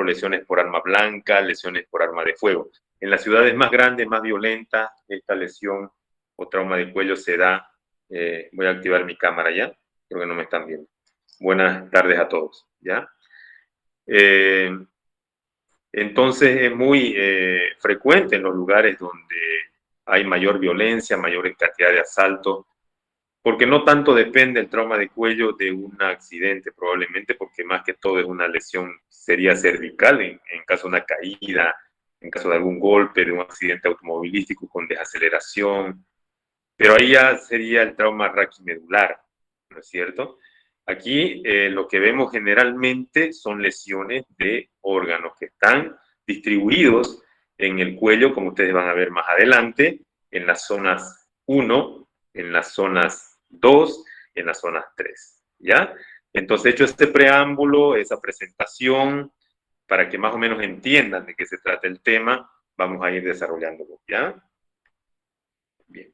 lesiones por arma blanca, lesiones por arma de fuego. En las ciudades más grandes, más violentas, esta lesión o trauma de cuello se da. Voy a activar mi cámara ya, creo que no me están viendo. Buenas tardes a todos, ¿ya? Entonces es muy frecuente en los lugares donde hay mayor violencia, mayor cantidad de asaltos, porque no tanto depende el trauma de cuello de un accidente probablemente, porque más que todo es una lesión, sería cervical en caso de una caída, en caso de algún golpe, de un accidente automovilístico con desaceleración, pero ahí ya sería el trauma raquimedular, ¿no es cierto? Aquí lo que vemos generalmente son lesiones de órganos que están distribuidos en el cuello, como ustedes van a ver más adelante, en las zonas 1, en las zonas 2, en las zonas 3, ¿ya? Entonces, hecho este preámbulo, esa presentación, para que más o menos entiendan de qué se trata el tema, vamos a ir desarrollándolo, ¿ya? Bien.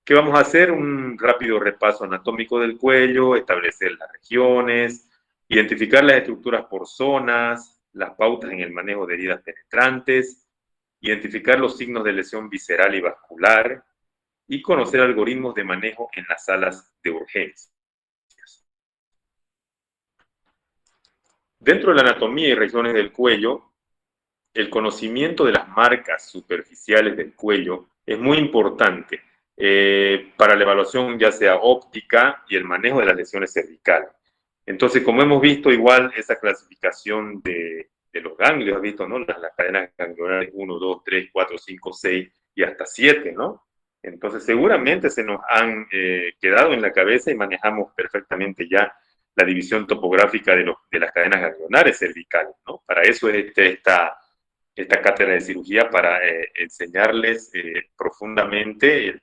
¿Qué vamos a hacer? Un rápido repaso anatómico del cuello, establecer las regiones, identificar las estructuras por zonas, las pautas en el manejo de heridas penetrantes, identificar los signos de lesión visceral y vascular y conocer algoritmos de manejo en las salas de urgencias. Dentro de la anatomía y regiones del cuello, el conocimiento de las marcas superficiales del cuello es muy importante para la evaluación ya sea óptica y el manejo de las lesiones cervicales. Entonces, como hemos visto igual esa clasificación de los ganglios, has visto, ¿no? Las cadenas ganglionares 1, 2, 3, 4, 5, 6 y hasta 7, ¿no? Entonces, seguramente se nos han quedado en la cabeza y manejamos perfectamente ya la división topográfica de las cadenas ganglionares cervicales, ¿no? Para eso es esta cátedra de cirugía, para enseñarles profundamente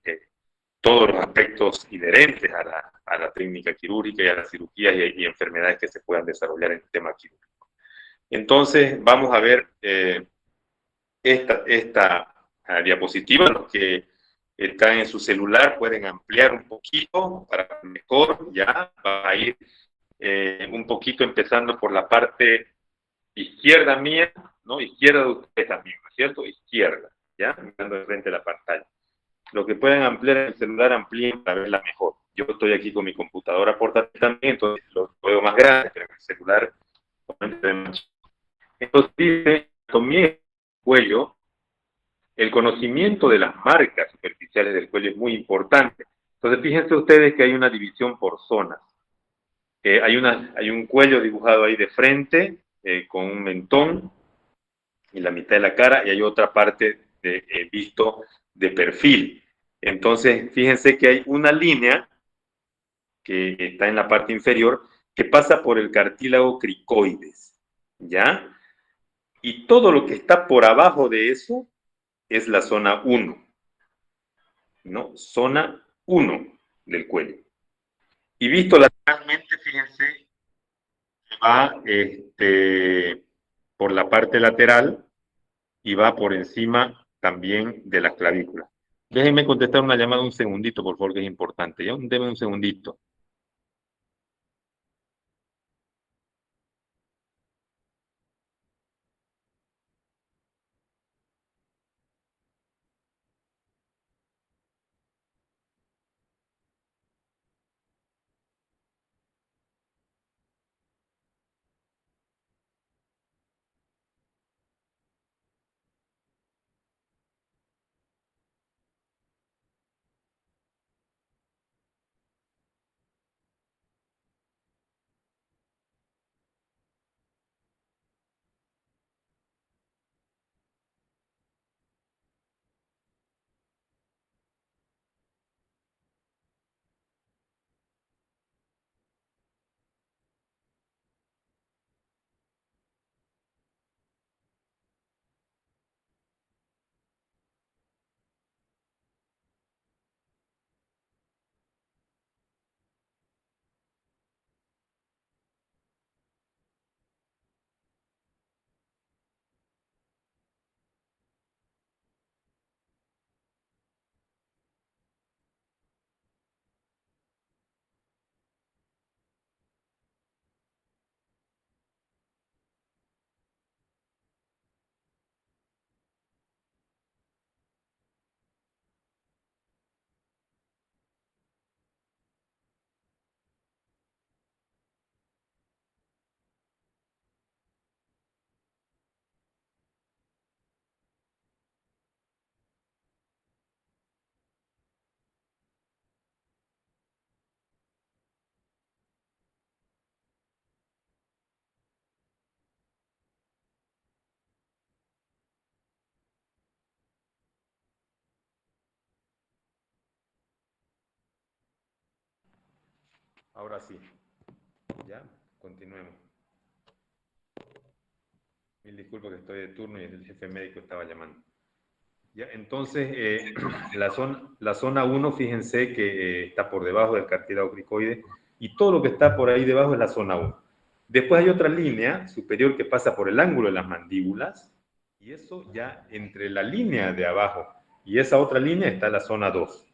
todos los aspectos inherentes a la técnica quirúrgica y a las cirugías y enfermedades que se puedan desarrollar en el tema quirúrgico. Entonces, vamos a ver esta diapositiva. Los que están en su celular pueden ampliar un poquito para mejor, ya va a ir un poquito empezando por la parte izquierda mía, ¿no? Izquierda de ustedes también, ¿no es cierto? Izquierda, ¿ya? Mirando de frente a la pantalla. Lo que puedan ampliar en el celular, amplíen para verla mejor. Yo estoy aquí con mi computadora portátil también, entonces lo veo más grande, pero en el celular, entonces dice, anatomía del cuello, el conocimiento de las marcas superficiales del cuello es muy importante. Entonces, fíjense ustedes que hay una división por zonas. Hay un cuello dibujado ahí de frente, con un mentón en la mitad de la cara, y hay otra parte visto de perfil. Entonces, fíjense que hay una línea que está en la parte inferior que pasa por el cartílago cricoides, ¿ya? Y todo lo que está por abajo de eso es la zona 1, ¿no? Zona 1 del cuello. Y visto lateralmente, fíjense, va por la parte lateral y va por encima también de las clavículas. Déjenme contestar una llamada un segundito, por favor, que es importante. ¿Ya? Deme un segundito. Ahora sí, ya, continuemos. Mil disculpas que estoy de turno y el jefe médico estaba llamando. Ya, entonces, la zona 1, fíjense que está por debajo del cartílago cricoide y todo lo que está por ahí debajo es la zona 1. Después hay otra línea superior que pasa por el ángulo de las mandíbulas y eso ya entre la línea de abajo y esa otra línea está la zona 2.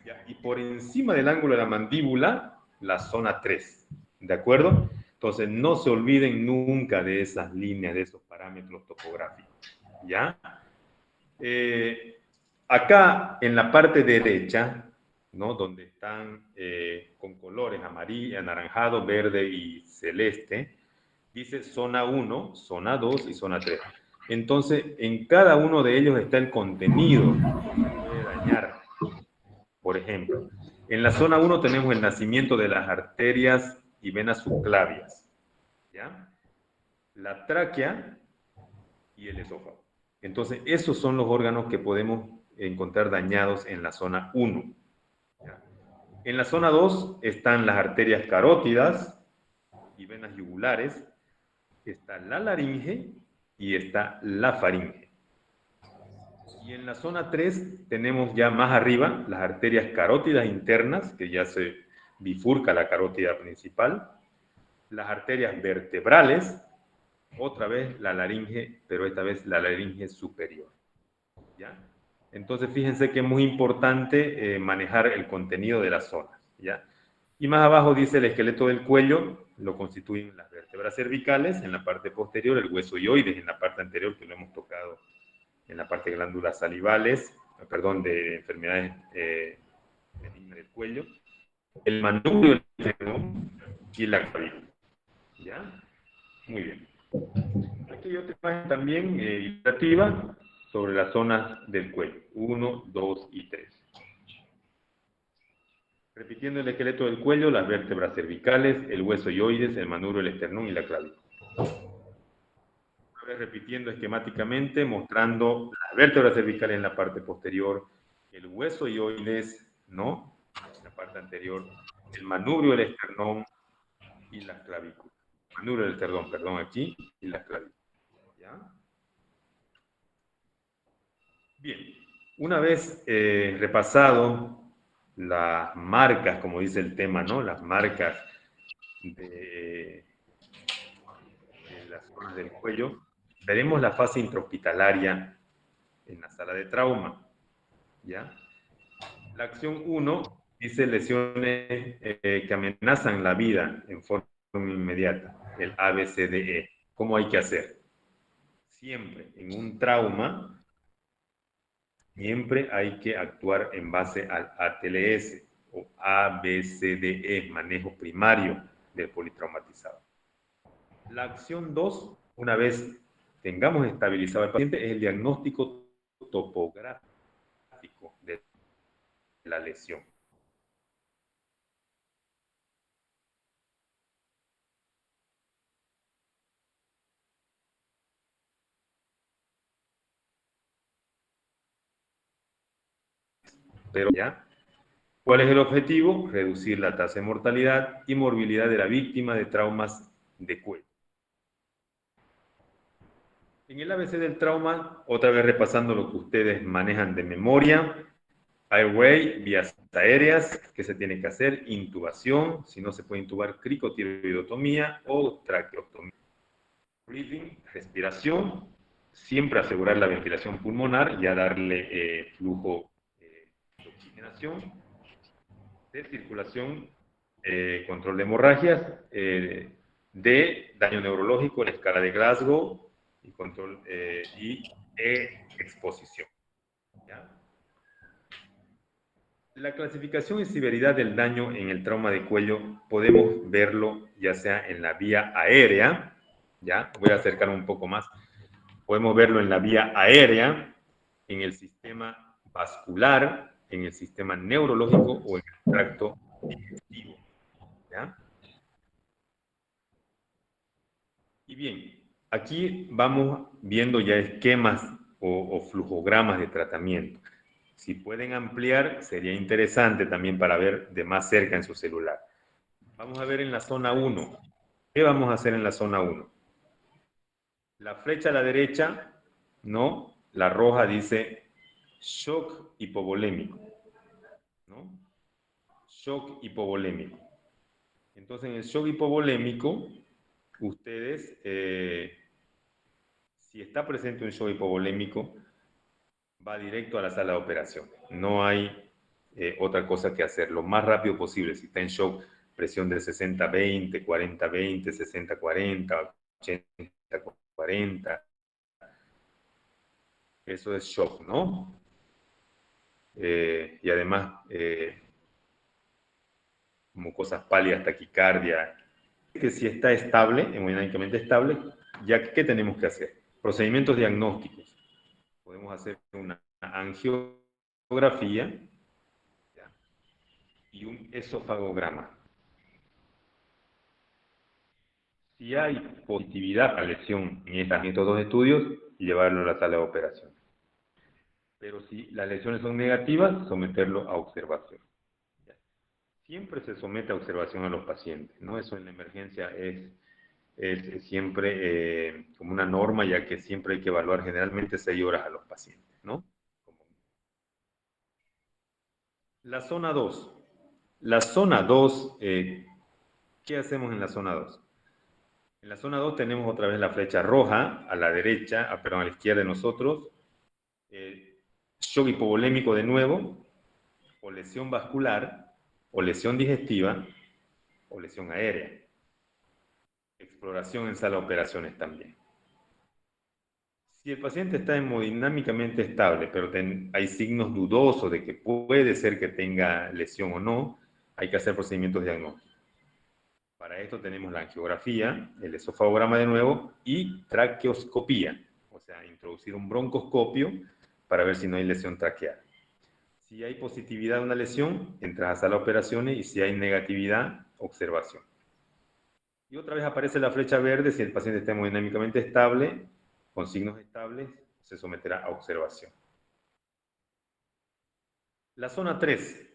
¿Ya? Y por encima del ángulo de la mandíbula, la zona 3. ¿De acuerdo? Entonces, no se olviden nunca de esas líneas, de esos parámetros topográficos. ¿Ya? Acá en la parte derecha, ¿no? Donde están con colores amarillo, anaranjado, verde y celeste, dice zona 1, zona 2 y zona 3. Entonces, en cada uno de ellos está el contenido que puede dañar. Por ejemplo, en la zona 1 tenemos el nacimiento de las arterias y venas subclavias, ¿ya? La tráquea y el esófago. Entonces, esos son los órganos que podemos encontrar dañados en la zona 1. ¿Ya? En la zona 2 están las arterias carótidas y venas yugulares, está la laringe y está la faringe. Y en la zona 3 tenemos ya más arriba las arterias carótidas internas, que ya se bifurca la carótida principal, las arterias vertebrales, otra vez la laringe, pero esta vez la laringe superior. ¿Ya? Entonces fíjense que es muy importante manejar el contenido de las zonas. ¿Ya? Y más abajo dice el esqueleto del cuello, lo constituyen las vértebras cervicales, en la parte posterior el hueso hioides, en la parte anterior que lo hemos tocado en la parte de glándulas salivales, perdón, de enfermedades del cuello, el manubrio y la clavícula. ¿Ya? Muy bien. Aquí hay otra imagen también ilustrativa sobre las zonas del cuello, 1, 2 y 3. Repitiendo el esqueleto del cuello, las vértebras cervicales, el hueso hioides, el manubrio, el esternón y la clavícula. Una vez repitiendo esquemáticamente, mostrando las vértebras cervicales en la parte posterior, el hueso hioides, ¿no? En la parte anterior, el manubrio, el esternón y la clavícula. Manubrio del esternón, perdón, aquí, y la clavícula. ¿Ya? Bien, una vez repasado las marcas, como dice el tema, ¿no? Las marcas de las zonas del cuello, veremos la fase intrahospitalaria en la sala de trauma, ¿ya? La acción 1 dice lesiones que amenazan la vida en forma inmediata, el ABCDE. ¿Cómo hay que hacer? Siempre en un trauma, siempre hay que actuar en base al ATLS o ABCDE, manejo primario del politraumatizado. La acción 2, una vez tengamos estabilizado al paciente, es el diagnóstico topográfico de la lesión. Pero ya, ¿cuál es el objetivo? Reducir la tasa de mortalidad y morbilidad de la víctima de traumas de cuello. En el ABC del trauma, otra vez repasando lo que ustedes manejan de memoria, airway, vías aéreas, que se tiene que hacer, intubación, si no se puede intubar, cricotiroidotomía o traqueotomía. Breathing, respiración, siempre asegurar la ventilación pulmonar, ya darle flujo de oxigenación, de circulación, control de hemorragias, de daño neurológico, la escala de Glasgow y control y exposición. ¿Ya? La clasificación y severidad del daño en el trauma de cuello podemos verlo ya sea en la vía aérea, ya voy a acercar un poco más, podemos verlo en la vía aérea, en el sistema vascular, en el sistema neurológico o en el tracto digestivo. ¿Ya? Y bien, aquí vamos viendo ya esquemas o flujogramas de tratamiento. Si pueden ampliar, sería interesante también para ver de más cerca en su celular. Vamos a ver en la zona 1. ¿Qué vamos a hacer en la zona 1? La flecha a la derecha, ¿no? La roja dice shock hipovolémico, ¿no? Shock hipovolémico. Entonces, en el shock hipovolémico, ustedes, si está presente un shock hipovolémico, va directo a la sala de operación. No hay otra cosa que hacer lo más rápido posible. Si está en shock, presión de 60-20, 40-20, 60-40, 80-40. Eso es shock, ¿no? Y además, mucosas pálidas, taquicardia. Que si está estable, hemodinámicamente estable, ya ¿qué tenemos que hacer? Procedimientos diagnósticos. Podemos hacer una angiografía y un esofagograma. Si hay positividad a lesión en estos dos estudios, llevarlo a la sala de operación. Pero si las lesiones son negativas, someterlo a observación. Siempre se somete a observación a los pacientes, ¿no? Eso en la emergencia es siempre como una norma, ya que siempre hay que evaluar generalmente 6 horas a los pacientes, ¿no? La zona 2. La zona 2, ¿qué hacemos en la zona 2? En la zona 2 tenemos otra vez la flecha roja a la derecha, perdón, a la izquierda de nosotros, shock hipovolémico de nuevo, o lesión vascular, o lesión digestiva, o lesión aérea. Exploración en sala de operaciones también. Si el paciente está hemodinámicamente estable, pero hay signos dudosos de que puede ser que tenga lesión o no, hay que hacer procedimientos diagnósticos. Para esto tenemos la angiografía, el esofagograma de nuevo y traqueoscopía, o sea, introducir un broncoscopio para ver si no hay lesión traqueal. Si hay positividad de una lesión, entras a sala de operaciones, y si hay negatividad, observación. Y otra vez aparece la flecha verde. Si el paciente está hemodinámicamente estable, con signos estables, se someterá a observación. La zona 3.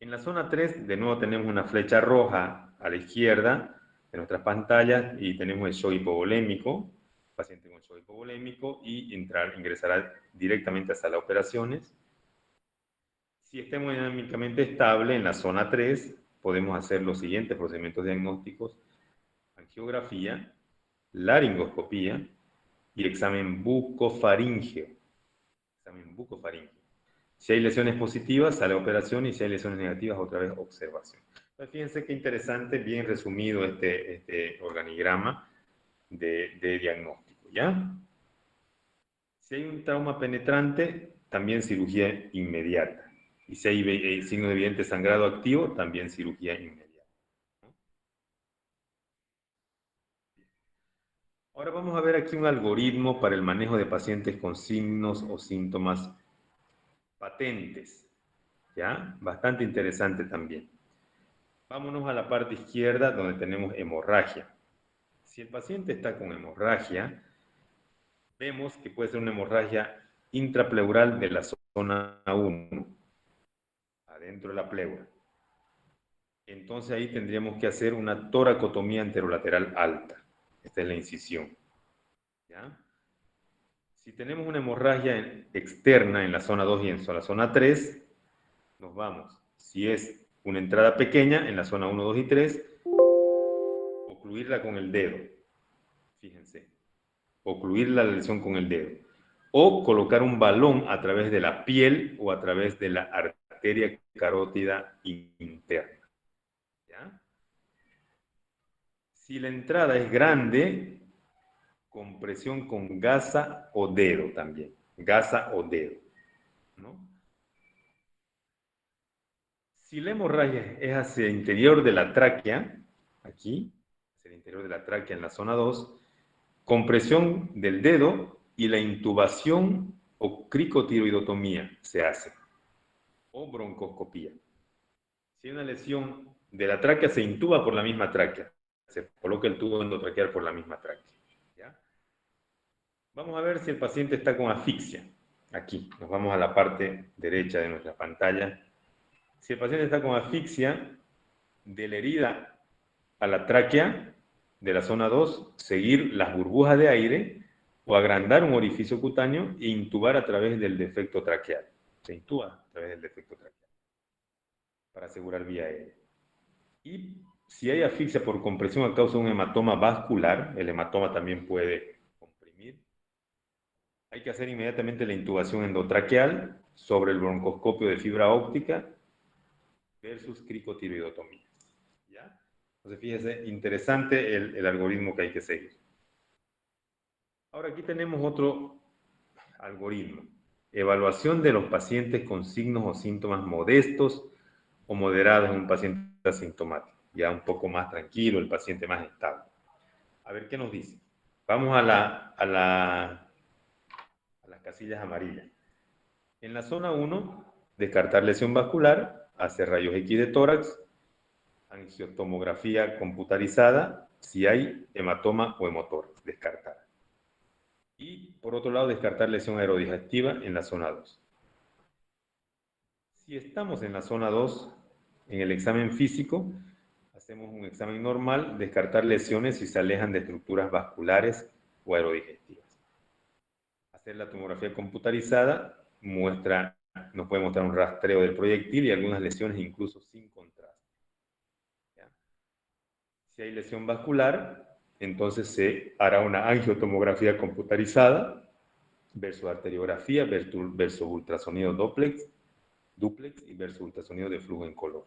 En la zona 3, de nuevo tenemos una flecha roja a la izquierda de nuestras pantallas y tenemos el shock hipovolémico, paciente con shock hipovolémico, y ingresará directamente a sala de operaciones. Si está hemodinámicamente estable en la zona 3, podemos hacer los siguientes procedimientos diagnósticos: angiografía, laringoscopía y examen bucofaríngeo. Examen bucofaríngeo. Si hay lesiones positivas, sale a operación, y si hay lesiones negativas, otra vez observación. Entonces, fíjense qué interesante, bien resumido este organigrama de diagnóstico, ¿ya? Si hay un trauma penetrante, también cirugía inmediata. Y si hay signo de evidente sangrado activo, también cirugía inmediata. Ahora vamos a ver aquí un algoritmo para el manejo de pacientes con signos o síntomas patentes, ¿ya? Bastante interesante también. Vámonos a la parte izquierda donde tenemos hemorragia. Si el paciente está con hemorragia, vemos que puede ser una hemorragia intrapleural de la zona 1, adentro de la pleura. Entonces ahí tendríamos que hacer una toracotomía anterolateral alta. Esta es la incisión, ¿ya? Si tenemos una hemorragia externa en la zona 2 y en la zona 3, nos vamos. Si es una entrada pequeña en la zona 1, 2 y 3, ocluirla con el dedo. Fíjense, ocluir la lesión con el dedo. O colocar un balón a través de la piel o a través de la arteria carótida interna, ¿ya? Si la entrada es grande, compresión con gasa o dedo también. Gasa o dedo, ¿no? Si la hemorragia es hacia el interior de la tráquea, aquí, hacia el interior de la tráquea en la zona 2, compresión del dedo y la intubación o cricotiroidotomía se hace, o broncoscopía. Si hay una lesión de la tráquea, se intuba por la misma tráquea, se coloca el tubo endotraqueal por la misma tráquea, ¿ya? Vamos a ver si el paciente está con asfixia. Aquí, nos vamos a la parte derecha de nuestra pantalla. Si el paciente está con asfixia, de la herida a la tráquea de la zona 2, seguir las burbujas de aire o agrandar un orificio cutáneo e intubar a través del defecto traqueal. Se intuba a través del defecto traqueal para asegurar vía aérea. Y si hay asfixia por compresión a causa de un hematoma vascular, el hematoma también puede comprimir, hay que hacer inmediatamente la intubación endotraqueal sobre el broncoscopio de fibra óptica versus cricotiroidotomía. ¿Ya? Entonces, fíjese, interesante el algoritmo que hay que seguir. Ahora aquí tenemos otro algoritmo. Evaluación de los pacientes con signos o síntomas modestos o moderados en un paciente asintomático. Ya un poco más tranquilo, el paciente más estable. A ver qué nos dice. Vamos a las casillas amarillas. En la zona 1, descartar lesión vascular, hacer rayos X de tórax, angiotomografía computarizada, si hay hematoma o hemotórax, descartar. Y por otro lado, descartar lesión aerodigestiva en la zona 2. Si estamos en la zona 2, en el examen físico, hacemos un examen normal, descartar lesiones si se alejan de estructuras vasculares o aerodigestivas. Hacer la tomografía computarizada nos puede mostrar un rastreo del proyectil y algunas lesiones incluso sin contraste. ¿Ya? Si hay lesión vascular, entonces se hará una angiotomografía computarizada versus arteriografía versus ultrasonido duplex y versus ultrasonido de flujo en color.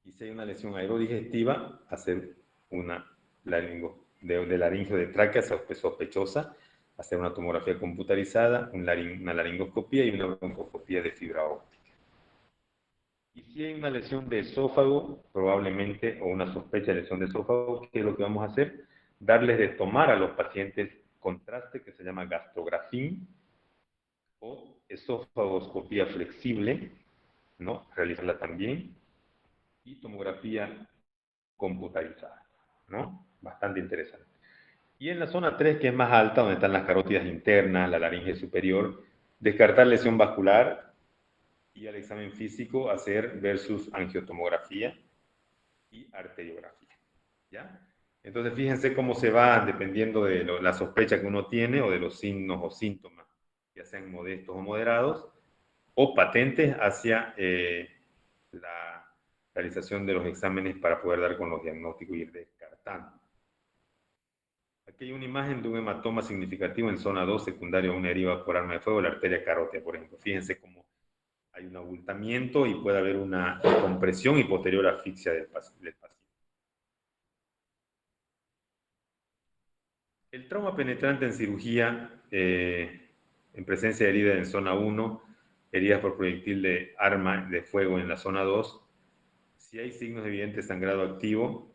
Y si hay una lesión aerodigestiva, hacer una de laringio de tráquea sospechosa, hacer una tomografía computarizada, una laringoscopía y una broncoscopía de fibra óptica. Y si hay una lesión de esófago, probablemente, o una sospecha de lesión de esófago, ¿qué es lo que vamos a hacer? Darles de tomar a los pacientes contraste, que se llama gastrografín, o esofagoscopía flexible, ¿no? Realizarla también, y tomografía computarizada, ¿no? Bastante interesante. Y en la zona 3, que es más alta, donde están las carótidas internas, la laringe superior, descartar lesión vascular y al examen físico hacer versus angiotomografía y arteriografía, ¿ya? Entonces, fíjense cómo se va dependiendo de la sospecha que uno tiene o de los signos o síntomas, ya sean modestos o moderados, o patentes hacia la realización de los exámenes para poder dar con los diagnósticos y ir descartando. Aquí hay una imagen de un hematoma significativo en zona 2, secundario a una herida por arma de fuego, la arteria carótida, por ejemplo. Fíjense cómo hay un abultamiento y puede haber una compresión y posterior asfixia del paciente. El trauma penetrante en cirugía, en presencia de heridas en zona 1, heridas por proyectil de arma de fuego en la zona 2, si hay signos de evidente sangrado activo,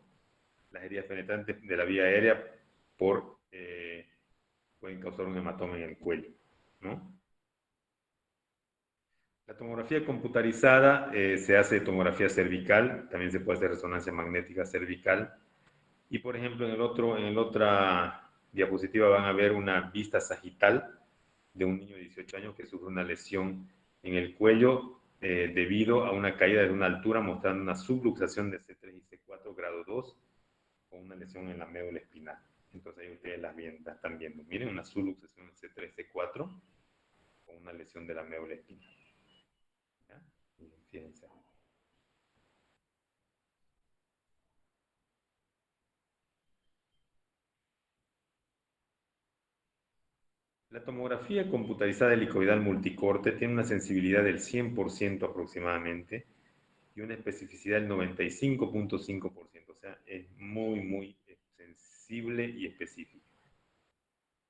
las heridas penetrantes de la vía aérea pueden causar un hematoma en el cuello, ¿no? La tomografía computarizada se hace tomografía cervical, también se puede hacer resonancia magnética cervical. Y por ejemplo, en la otra diapositiva van a ver una vista sagital de un niño de 18 años que sufre una lesión en el cuello debido a una caída de una altura, mostrando una subluxación de C3 y C4 grado 2 con una lesión en la médula espinal. Entonces ahí ustedes la están viendo. Miren, una subluxación en C3, C4 con una lesión de la médula espinal. ¿Ya? Fíjense. La tomografía computarizada helicoidal multicorte tiene una sensibilidad del 100% aproximadamente y una especificidad del 95.5%, o sea, es muy, muy sensible y específica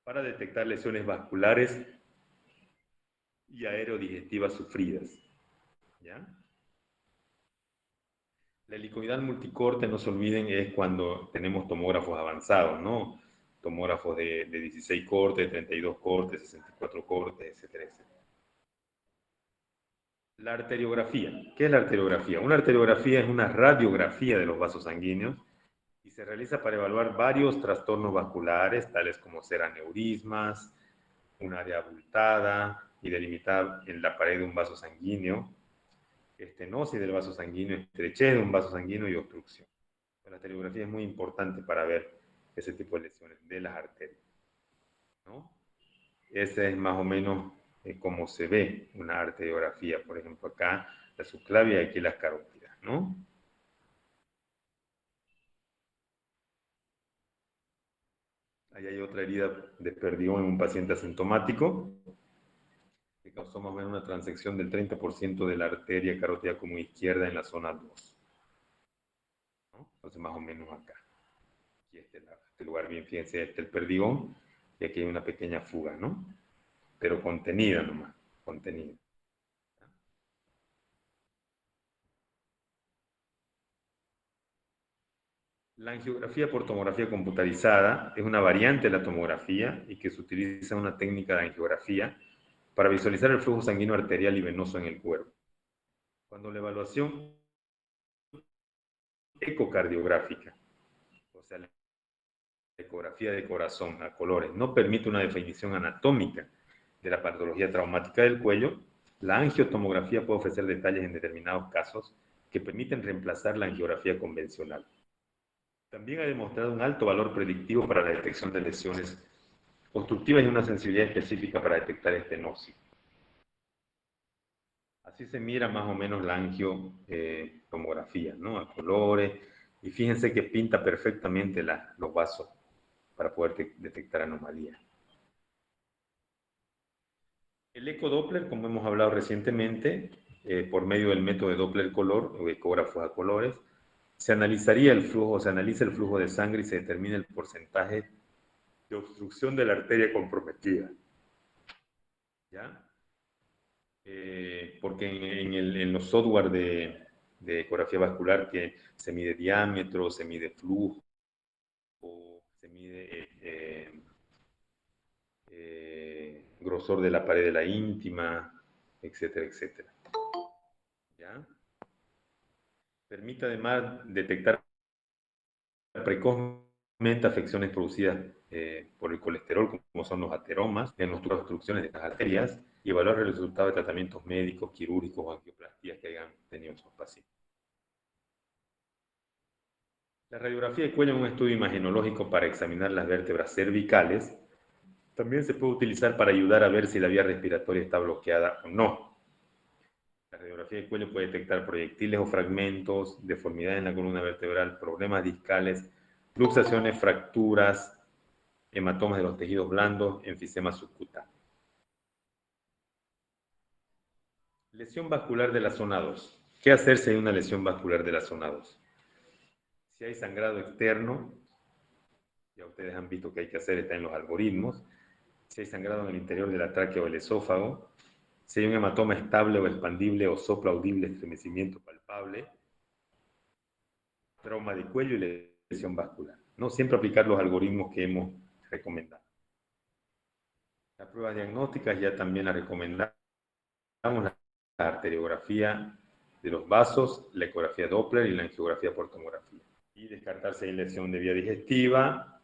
para detectar lesiones vasculares y aerodigestivas sufridas. ¿Ya? La helicoidal multicorte, no se olviden, es cuando tenemos tomógrafos avanzados, ¿no? Tomógrafos de 16 cortes, de 32 cortes, 64 cortes, etcétera, etcétera. La arteriografía. ¿Qué es la arteriografía? Una arteriografía es una radiografía de los vasos sanguíneos y se realiza para evaluar varios trastornos vasculares, tales como ser aneurismas, un área abultada y delimitada en la pared de un vaso sanguíneo, estenosis del vaso sanguíneo, estrechez de un vaso sanguíneo y obstrucción. La arteriografía es muy importante para ver ese tipo de lesiones de las arterias, ¿no? Ese es más o menos cómo se ve una arteriografía. Por ejemplo, acá la subclavia y aquí las carótidas, ¿no? Ahí hay otra herida de perdigón en un paciente asintomático que causó más o menos una transección del 30% de la arteria carótida común izquierda en la zona 2, ¿no? Entonces, más o menos acá. Aquí este lugar, bien, fíjense, este es el perdigón y aquí hay una pequeña fuga, ¿no? Pero contenida nomás, contenida. La angiografía por tomografía computarizada es una variante de la tomografía y que se utiliza una técnica de angiografía para visualizar el flujo sanguíneo arterial y venoso en el cuerpo. Cuando la evaluación ecocardiográfica, o sea, la ecografía de corazón a colores, no permite una definición anatómica de la patología traumática del cuello, la angiotomografía puede ofrecer detalles en determinados casos que permiten reemplazar la angiografía convencional. También ha demostrado un alto valor predictivo para la detección de lesiones constructivas y una sensibilidad específica para detectar estenosis. Así se mira más o menos la angiotomografía, ¿no? A colores, y fíjense que pinta perfectamente los vasos para poder detectar anomalías. El ecodoppler, como hemos hablado recientemente, por medio del método de Doppler color o ecógrafos a colores, se analizaría el flujo, se analiza el flujo de sangre y se determina el porcentaje de obstrucción de la arteria comprometida. ¿Ya? Porque en los software de ecografía vascular que se mide diámetro, se mide flujo, se mide grosor de la pared de la íntima, etcétera, etcétera. ¿Ya? Permite además detectar precozmente afecciones producidas por el colesterol, como son los ateromas, diagnosticar obstrucciones de las arterias y evaluar el resultado de tratamientos médicos, quirúrgicos o angioplastías que hayan tenido esos pacientes. La radiografía de cuello en un estudio imagenológico para examinar las vértebras cervicales también se puede utilizar para ayudar a ver si la vía respiratoria está bloqueada o no. La radiografía de cuello puede detectar proyectiles o fragmentos, deformidades en la columna vertebral, problemas discales, luxaciones, fracturas, hematomas de los tejidos blandos, enfisema subcutáneo. Lesión vascular de la zona 2. ¿Qué hacer si hay una lesión vascular de la zona 2? Si hay sangrado externo, ya ustedes han visto que hay que hacer, está en los algoritmos. Si hay sangrado en el interior de la tráquea o el esófago, si hay un hematoma estable o expandible o soplo audible, estremecimiento palpable, trauma de cuello y lesión vascular. No siempre aplicar los algoritmos que hemos recomendado. Las pruebas diagnósticas ya también las recomendamos, la arteriografía de los vasos, la ecografía Doppler y la angiografía por tomografía. Y descartar si hay lesión de vía digestiva,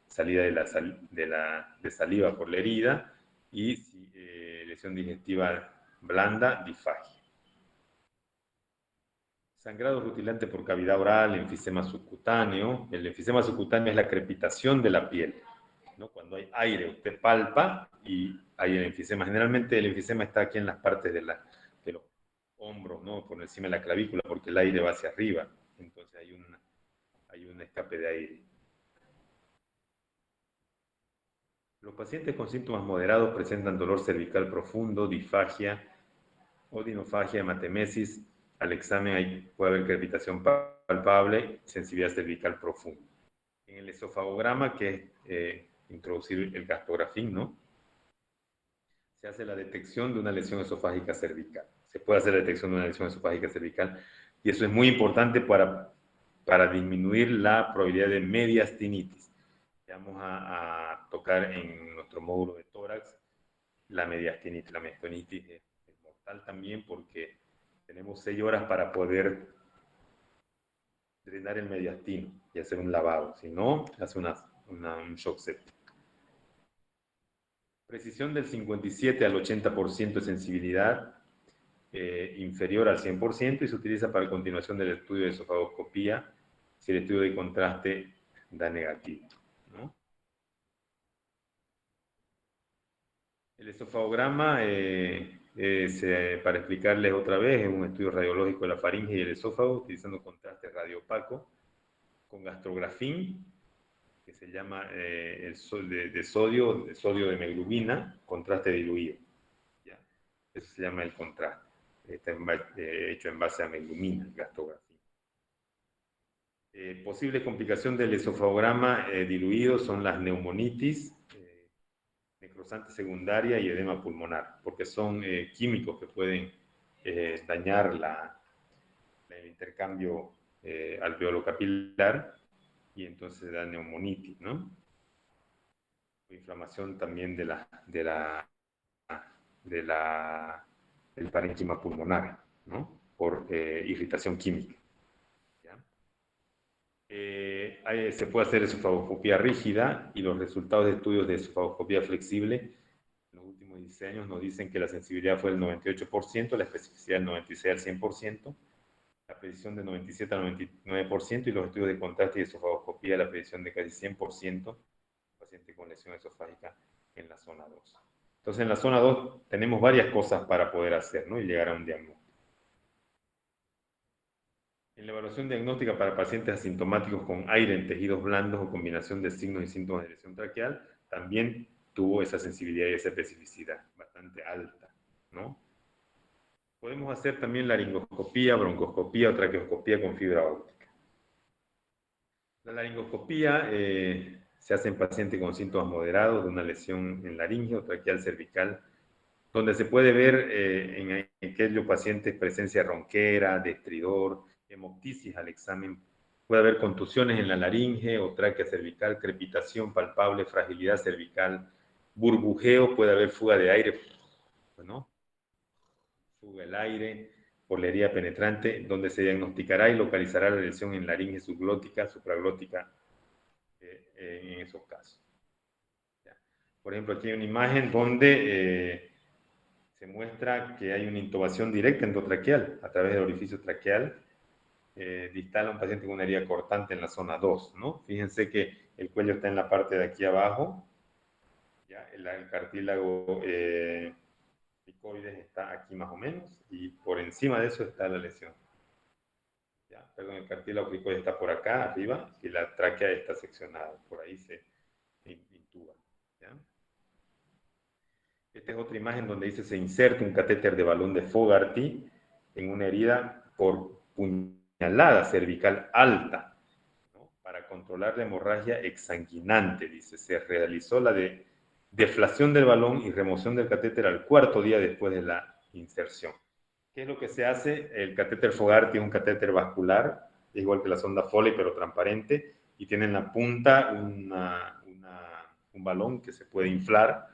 salida de saliva por la herida y si, lesión digestiva blanda, disfagia. Sangrado rutilante por cavidad oral, enfisema subcutáneo. El enfisema subcutáneo es la crepitación de la piel, ¿no? Cuando hay aire, usted palpa y hay el enfisema. Generalmente el enfisema está aquí en las partes de los hombros, ¿no? Por encima de la clavícula, porque el aire va hacia arriba. Entonces hay un escape de aire. Los pacientes con síntomas moderados presentan dolor cervical profundo, disfagia, odinofagia, hematemesis. Al examen puede haber crepitación palpable, sensibilidad cervical profunda. En el esofagograma, que es introducir el gastrografín, ¿no? Se hace la detección de una lesión esofágica cervical. Se puede hacer la detección de una lesión esofágica cervical y eso es muy importante para disminuir la probabilidad de mediastinitis. Vamos a tocar en nuestro módulo de tórax la mediastinitis. La mediastinitis es mortal también porque tenemos 6 horas para poder drenar el mediastino y hacer un lavado. Si no, hace un shock septic. Precisión del 57 al 80% de sensibilidad inferior al 100% y se utiliza para continuación del estudio de esofagoscopía si el estudio de contraste da negativo, ¿no? El esofagograma, para explicarles otra vez, es un estudio radiológico de la faringe y el esófago utilizando contraste radiopaco con gastrografín, que se llama de sodio de hemoglobina, contraste diluido. ¿Ya? Eso se llama el contraste. Está hecho en base a hemoglobina, gastrografín. Posible complicación del esofagograma diluido son las neumonitis, necrosante secundaria y edema pulmonar, porque son químicos que pueden dañar el intercambio alveolo capilar y entonces da neumonitis, ¿no? Inflamación también del parénquima pulmonar, ¿no? Por irritación química. ¿Ya? Se puede hacer esofagoscopía rígida y los resultados de estudios de esofagoscopía flexible en los últimos 16 años nos dicen que la sensibilidad fue del 98%, la especificidad del 96 al 100%, la precisión del 97 al 99% y los estudios de contraste y esofagoscopía la precisión de casi 100%, paciente con lesión esofágica en la zona 2. Entonces, en la zona 2 tenemos varias cosas para poder hacer, ¿no? Y llegar a un diagnóstico. En la evaluación diagnóstica para pacientes asintomáticos con aire en tejidos blandos o combinación de signos y síntomas de lesión traqueal, también tuvo esa sensibilidad y esa especificidad bastante alta, ¿no? Podemos hacer también laringoscopía, broncoscopía o traqueoscopía con fibra óptica. La laringoscopía se hace en pacientes con síntomas moderados de una lesión en laringe o traqueal cervical, donde se puede ver en aquellos pacientes presencia ronquera, de estridor, hemoptisis al examen. Puede haber contusiones en la laringe o tráquea cervical, crepitación palpable, fragilidad cervical, burbujeo, puede haber fuga de aire, ¿no? Fuga el aire por la herida penetrante, donde se diagnosticará y localizará la lesión en laringe subglótica, supraglótica, en esos casos. ¿Ya? Por ejemplo, aquí hay una imagen donde se muestra que hay una intubación directa endotraqueal a través del orificio traqueal distal a un paciente con una herida cortante en la zona 2, ¿no? Fíjense que el cuello está en la parte de aquí abajo, ¿ya? El cartílago cricoides está aquí más o menos y por encima de eso está la lesión. ¿Ya? Perdón, el cartílago cricoides está por acá arriba y la tráquea está seccionada, por ahí se intuba. ¿Ya? Esta es otra imagen donde dice se inserta un catéter de balón de Fogarty en una herida por puñalada cervical alta, ¿no? Para controlar la hemorragia exsanguinante, dice. Se realizó la deflación del balón y remoción del catéter al cuarto día después de la inserción. ¿Qué es lo que se hace? El catéter Fogarty es un catéter vascular, es igual que la sonda Foley, pero transparente, y tiene en la punta un balón que se puede inflar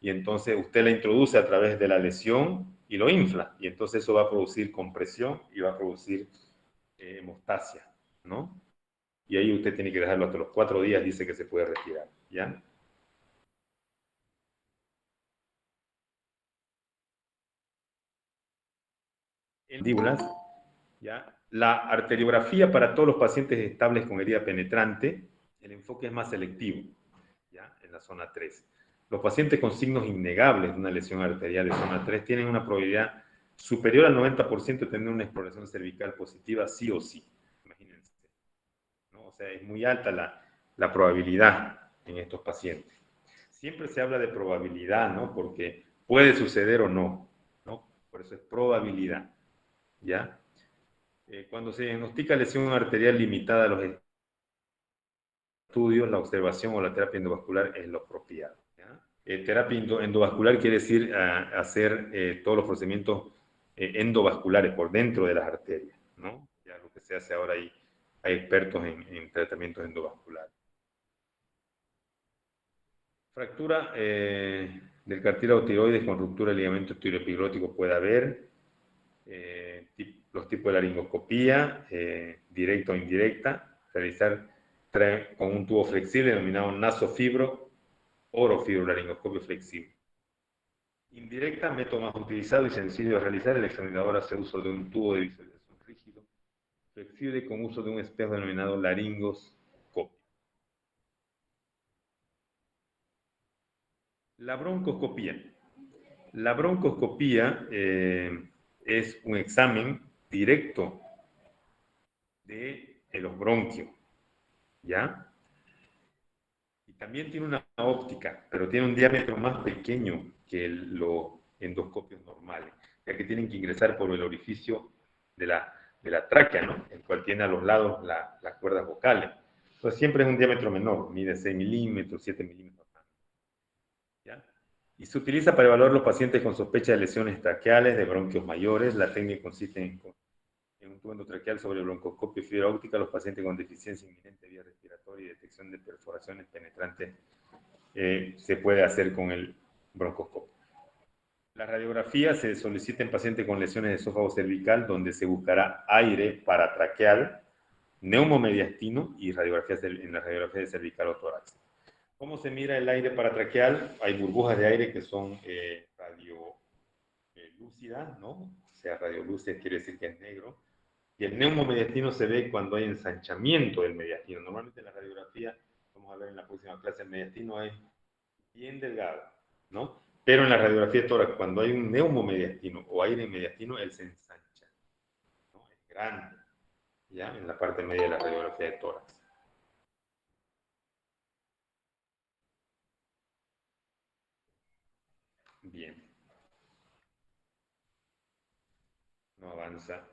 y entonces usted la introduce a través de la lesión y lo infla, y entonces eso va a producir compresión y va a producir hemostasia, ¿no? Y ahí usted tiene que dejarlo hasta los 4 días, dice que se puede retirar, ¿ya? En mandíbulas, ¿ya? La arteriografía para todos los pacientes estables con herida penetrante, el enfoque es más selectivo, ¿ya? En la zona 3. Los pacientes con signos innegables de una lesión arterial de zona 3 tienen una probabilidad superior al 90% de tener una exploración cervical positiva sí o sí. Imagínense, ¿no? O sea, es muy alta la probabilidad en estos pacientes. Siempre se habla de probabilidad, ¿no? Porque puede suceder o no, ¿no? Por eso es probabilidad, ¿ya? Cuando se diagnostica lesión arterial limitada a los estudios, la observación o la terapia endovascular es lo apropiado, ¿ya? Terapia endovascular quiere decir hacer todos los procedimientos endovasculares por dentro de las arterias, ¿no? Ya lo que se hace ahora hay expertos en tratamientos endovasculares. Fractura del cartílago tiroides con ruptura del ligamento tiroepigrótico puede haber. Los tipos de laringoscopía, directa o indirecta, realizar con un tubo flexible denominado nasofibro, orofibrolaringoscopio flexible. Indirecta, método más utilizado y sencillo de realizar, el examinador hace uso de un tubo de visualización rígido, flexible con uso de un espejo denominado laringoscopio. La broncoscopía. La broncoscopía es un examen directo de los bronquios, ¿ya? Y también tiene una óptica, pero tiene un diámetro más pequeño que los endoscopios normales, ya que tienen que ingresar por el orificio de la tráquea, ¿no? El cual tiene a los lados las cuerdas vocales. Entonces siempre es un diámetro menor, mide 6 milímetros, 7 milímetros. ¿Ya? Y se utiliza para evaluar los pacientes con sospecha de lesiones traqueales, de bronquios mayores. La técnica consiste en un tubo endotraqueal sobre el broncoscopio y fibra óptica. Los pacientes con deficiencia inminente de vía respiratoria y detección de perforaciones penetrantes se puede hacer con el broncoscopio. La radiografía se solicita en pacientes con lesiones de esófago cervical, donde se buscará aire paratraqueal, neumomediastino y en la radiografía de cervical o tórax. ¿Cómo se mira el aire paratraqueal? Hay burbujas de aire que son radiolúcidas, ¿no? O sea, radiolúcida quiere decir que es negro. Y el neumomediastino se ve cuando hay ensanchamiento del mediastino. Normalmente en la radiografía, vamos a ver en la próxima clase, el mediastino es bien delgado, ¿no? Pero en la radiografía de tórax, cuando hay un neumomediastino o aire mediastino, él se ensancha, ¿no? Es grande, ¿ya? En la parte media de la radiografía de tórax. Bien, no avanza.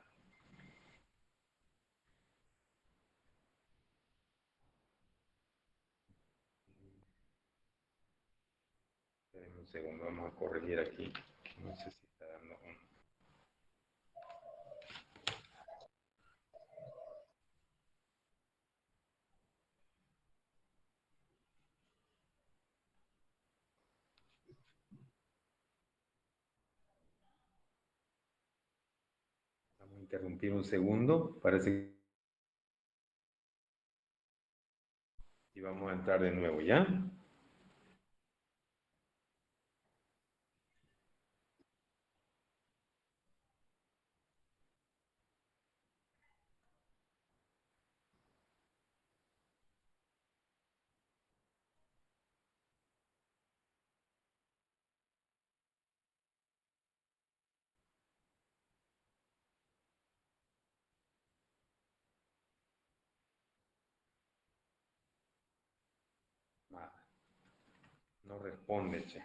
Esperen un segundo, vamos a corregir aquí. No sé si está dando un... Vamos a interrumpir un segundo. Parece que... Y vamos a entrar de nuevo, ¿ya? Nada, no responde, che.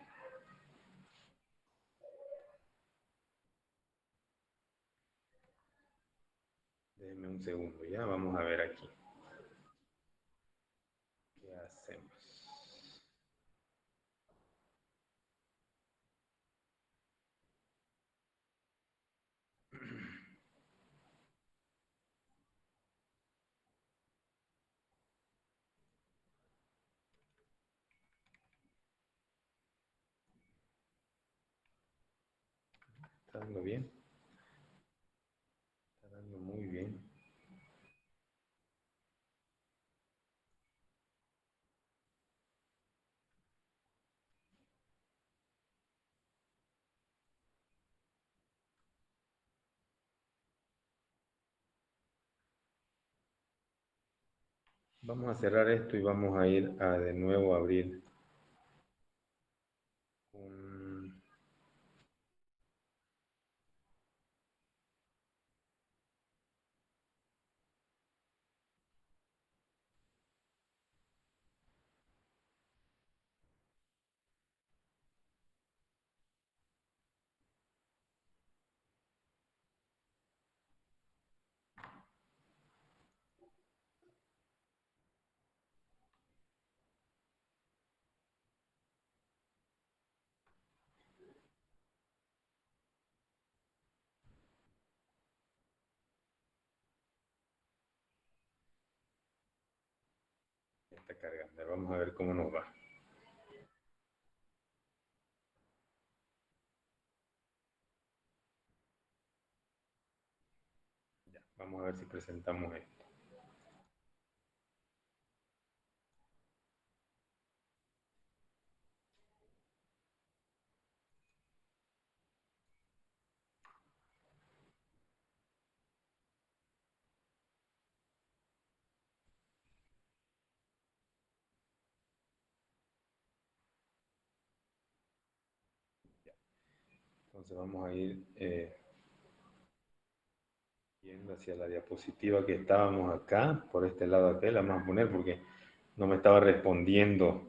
Déjenme un segundo, ¿ya? Vamos a ver aquí. ¿Qué hacemos? ¿Está dando bien? Está dando muy bien. Vamos a cerrar esto y vamos a ir a de nuevo a abrir un... Ya está cargando. Vamos a ver cómo nos va. Ya, vamos a ver si presentamos esto. Entonces vamos a ir yendo hacia la diapositiva que estábamos acá, por este lado acá, la vamos a poner porque no me estaba respondiendo.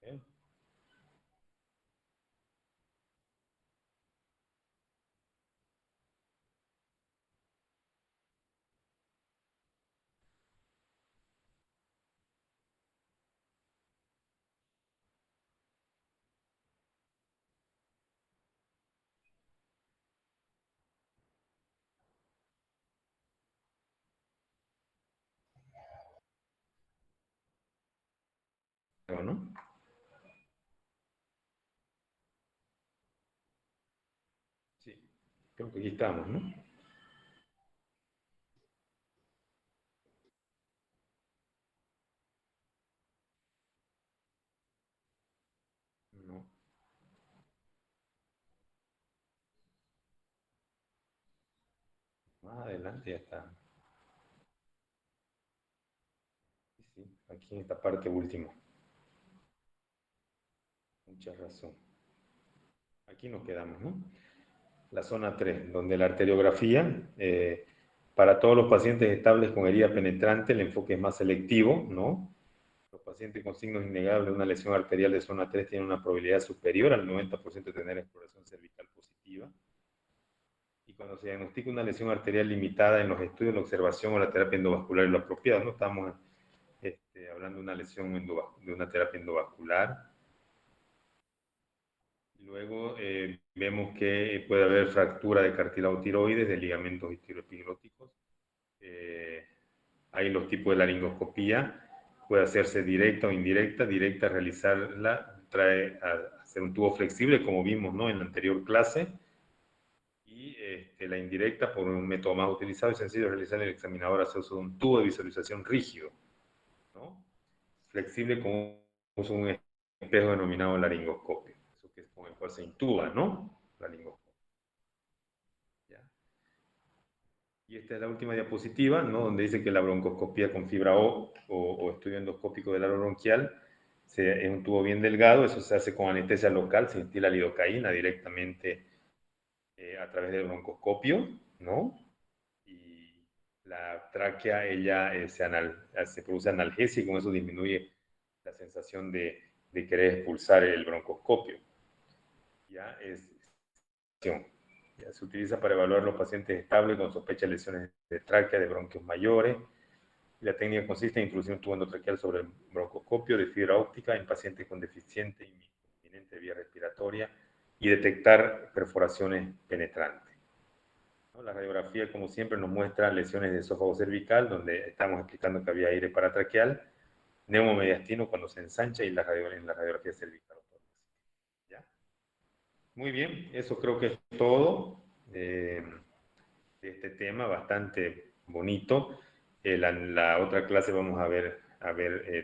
¿Eh? ¿No? Sí, creo que aquí estamos, ¿no? No, más adelante ya está. Sí, sí, aquí en esta parte última. Mucha razón. Aquí nos quedamos, ¿no? La zona 3, donde la arteriografía, para todos los pacientes estables con herida penetrante, el enfoque es más selectivo, ¿no? Los pacientes con signos innegables de una lesión arterial de zona 3 tienen una probabilidad superior al 90% de tener exploración cervical positiva. Y cuando se diagnostica una lesión arterial limitada en los estudios, la observación o la terapia endovascular es lo apropiado, ¿no? Estamos hablando de una lesión de una terapia endovascular. Luego vemos que puede haber fractura de cartílago tiroides, de ligamentos tiroepiglóticos. Hay los tipos de laringoscopía, puede hacerse directa o indirecta. Directa, realizarla trae a hacer un tubo flexible, como vimos, ¿no?, en la anterior clase. Y la indirecta, por un método más utilizado y sencillo de realizar, el examinador hace uso de un tubo de visualización rígido, ¿no?, flexible, con uso de un espejo denominado laringoscopio, eso que es con el cual se intuba, ¿no?, laringoscopio. ¿Ya? Y esta es la última diapositiva, ¿no?, donde dice que la broncoscopía con fibra o estudio endoscópico del aro bronquial es un tubo bien delgado. Eso se hace con anestesia local, se instila lidocaína directamente a través del broncoscopio, ¿no? Y la tráquea, ella se produce analgesia, y con eso disminuye la sensación de querer expulsar el broncoscopio. Ya ya se utiliza para evaluar los pacientes estables con sospecha de lesiones de tráquea, de bronquios mayores. La técnica consiste en introducir un tubo endotraqueal sobre el broncoscopio de fibra óptica en pacientes con deficiente inminente vía respiratoria y detectar perforaciones penetrantes, ¿no? La radiografía, como siempre, nos muestra lesiones de esófago cervical, donde estamos explicando que había aire paratraqueal, neumomediastino cuando se ensancha, y en la radiografía cervical. ¿Ya? Muy bien, eso creo que es todo de este tema, bastante bonito. La otra clase vamos a ver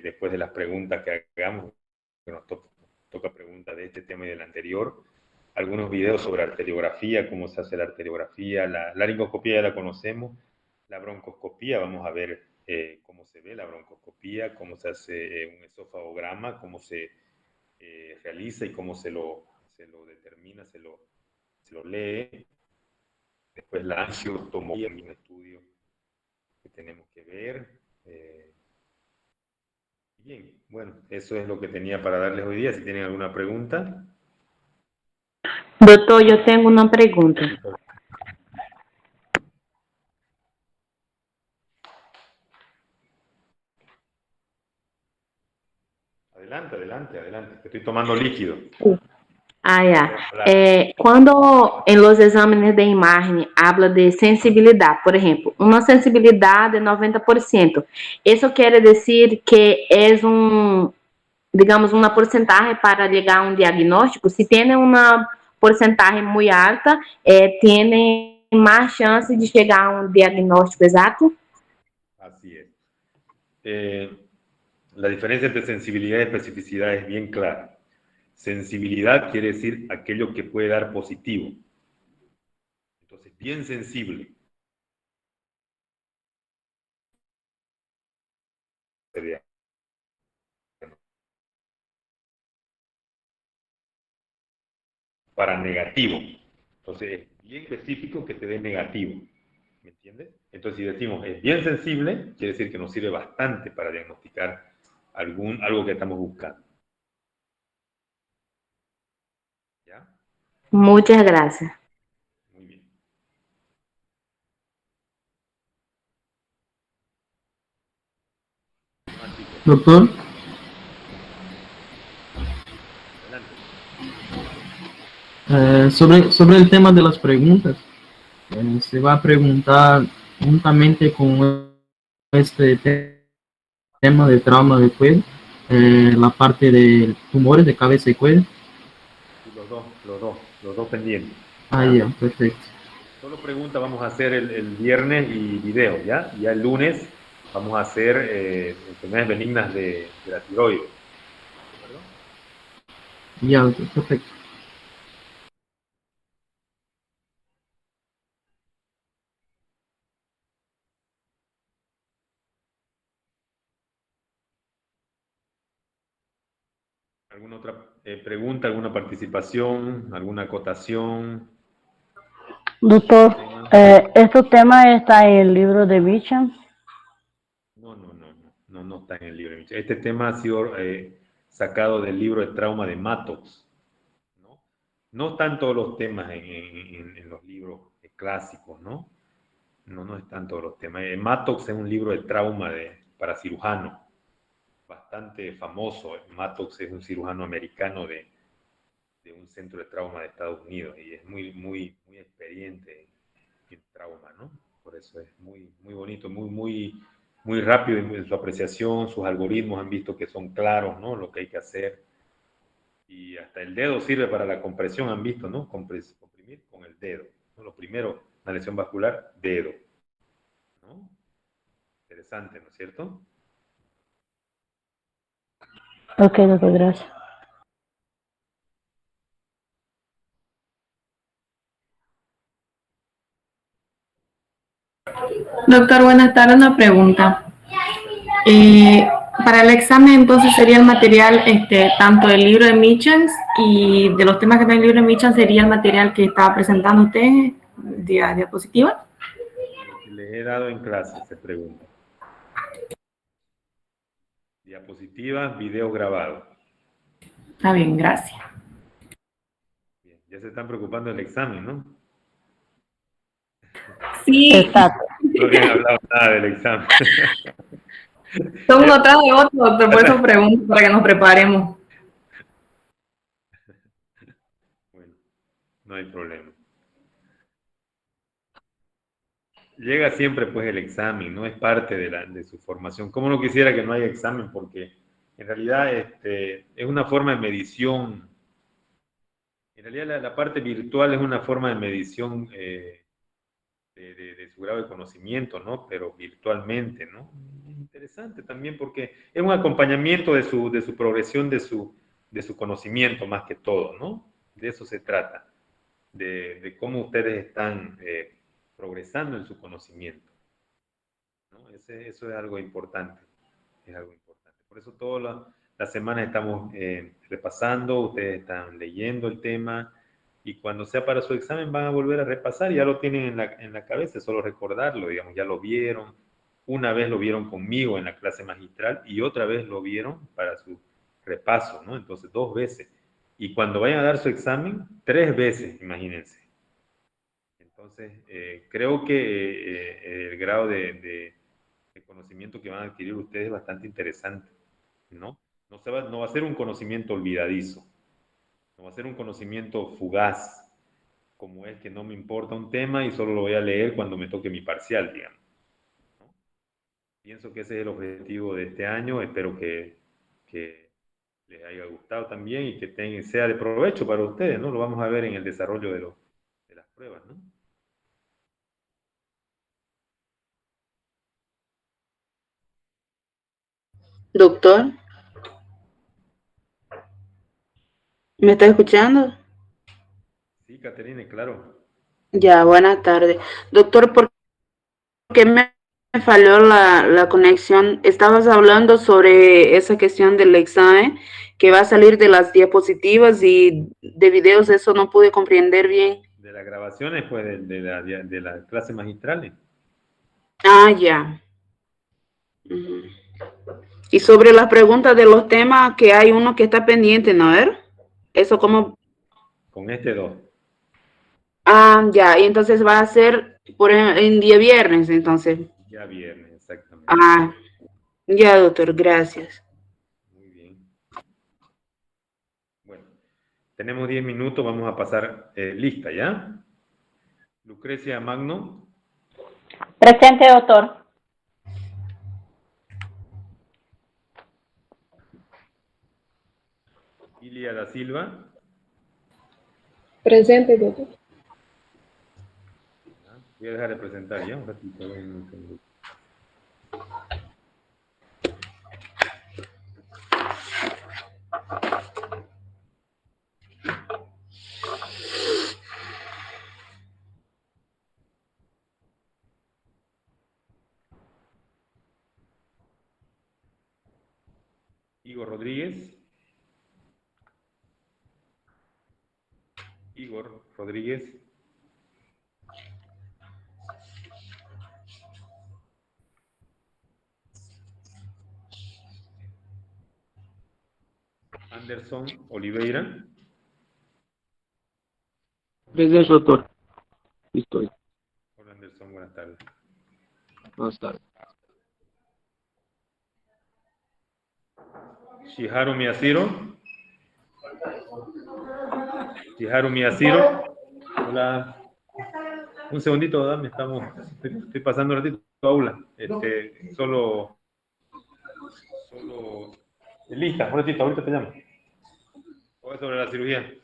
después de las preguntas que hagamos, que nos toca preguntas de este tema y del anterior, algunos videos sobre arteriografía, cómo se hace la arteriografía. La laringoscopía ya la conocemos. La broncoscopía, vamos a ver cómo se ve la broncoscopía, cómo se hace un esofagograma, cómo se realiza y cómo se lo determina, se lo lee. Después la angiotomografía, un estudio que tenemos que ver. Bien, bueno, eso es lo que tenía para darles hoy día. Si tienen alguna pregunta. Doutor, eu tenho uma pergunta. Adelante, adelante, adelante. Estoy tomando líquido. Ah, ya. Quando em los exames de imagem habla de sensibilidade, por exemplo, uma sensibilidade de 90%, isso quer dizer que é digamos, uma porcentagem para chegar a um diagnóstico? Se tem uma porcentagem muito alta, tem mais chance de chegar a um diagnóstico exato? Así es. la diferencia entre sensibilidad y especificidad es bien clara. Sensibilidad quiere decir aquello que puede dar positivo. Entonces, bien sensible. Para negativo. Entonces, es bien específico que te dé negativo. ¿Me entiendes? Entonces, si decimos es bien sensible, quiere decir que nos sirve bastante para diagnosticar algo que estamos buscando. ¿Ya? Muchas gracias. Muy bien. Doctor, Adelante. sobre el tema de las preguntas, se va a preguntar juntamente con este tema de trauma de cuello, la parte de tumores de cabeza y cuello. Sí, los dos pendientes. Ah, ¿Ya? ya, perfecto. Solo pregunta vamos a hacer el viernes y video, ¿ya? Ya el lunes vamos a hacer enfermedades benignas de la tiroides. ¿De acuerdo? Ya, doctor, perfecto. ¿Alguna otra pregunta, alguna participación, alguna acotación? Doctor, Tema? ¿estos temas están en el libro de Bichan? No está en el libro. Este tema ha sido sacado del libro de trauma de Mattox. No, no están todos los temas en los libros clásicos, ¿no? No están todos los temas. Mattox es un libro de trauma para cirujanos, bastante famoso. Mattox es un cirujano americano de un centro de trauma de Estados Unidos y es muy experiente en trauma, ¿no? Por eso es muy bonito, muy rápido en su apreciación, sus algoritmos han visto que son claros, ¿no? Lo que hay que hacer. Y hasta el dedo sirve para la compresión, han visto, ¿no? Comprimir con el dedo. ¿No? Lo primero, una lesión vascular, dedo. ¿No? Interesante, ¿no es cierto? Ok, doctor, gracias. Doctor, buenas tardes. Una pregunta. Para el examen, entonces, sería el material, tanto del libro de Michels y de los temas que está en el libro de Michels, sería el material que estaba presentando usted, diapositiva. Lo que les he dado en clase, se pregunta. Diapositivas, video grabado. Está bien, gracias. Bien, ya se están preocupando del examen, ¿no? Sí, Exacto. No habían hablado nada del examen. son uno tras de otro, doctor, por eso pregunto, para que nos preparemos. Bueno, no hay problema. Llega siempre pues el examen, no es parte de su formación. Como no quisiera que no haya examen, porque en realidad es una forma de medición. En realidad la parte virtual es una forma de medición de su grado de conocimiento, ¿no? Pero virtualmente, ¿no? Es interesante también porque es un acompañamiento de su progresión, de su conocimiento más que todo, ¿no? De eso se trata, de cómo ustedes están progresando en su conocimiento, ¿no? Eso es algo importante, es algo importante. Por eso todas las semanas estamos repasando, ustedes están leyendo el tema y cuando sea para su examen van a volver a repasar, ya lo tienen en la cabeza, es solo recordarlo, digamos, ya lo vieron, una vez lo vieron conmigo en la clase magistral y otra vez lo vieron para su repaso, ¿no? Entonces, 2 veces. Y cuando vayan a dar su examen, 3 veces, imagínense. Entonces, creo que el grado de conocimiento que van a adquirir ustedes es bastante interesante, ¿no? No va a ser un conocimiento olvidadizo, no va a ser un conocimiento fugaz, como es que no me importa un tema y solo lo voy a leer cuando me toque mi parcial, digamos, ¿no? Pienso que ese es el objetivo de este año, espero que les haya gustado también y que sea de provecho para ustedes, ¿no? Lo vamos a ver en el desarrollo de las pruebas, ¿no? Doctor, ¿me está escuchando? Sí, Caterine, claro. Ya, buenas tardes. Doctor, ¿por qué me falló la conexión? Estabas hablando sobre esa cuestión del examen que va a salir de las diapositivas y de videos, eso no pude comprender bien. De las grabaciones, pues, de las clases magistrales. Ah, ya. Ujú. Y sobre las preguntas de los temas, que hay uno que está pendiente, ¿no? A ver, eso como... Con este 2. Ah, ya, y entonces va a ser en día viernes, entonces. Ya viernes, exactamente. Ah, ya, doctor, gracias. Muy bien. Bueno, tenemos 10 minutos, vamos a pasar lista, ¿ya? Lucrecia Magno, Presente, doctor. Ilia da Silva, Presente, doctor. voy a dejar de presentar ya un ratito. Un segundo. Igor Rodríguez. Igor Rodríguez. Anderson Oliveira. Presente, doctor. Listo. Hola Anderson, buenas tardes. Buenas tardes. Shiharu Miyashiro. Shiharu Miyashiro. Hola. Un segundito, dame, estoy pasando un ratito a aula. Solo lista, un ratito, ahorita te llamo. Hoy sobre la cirugía.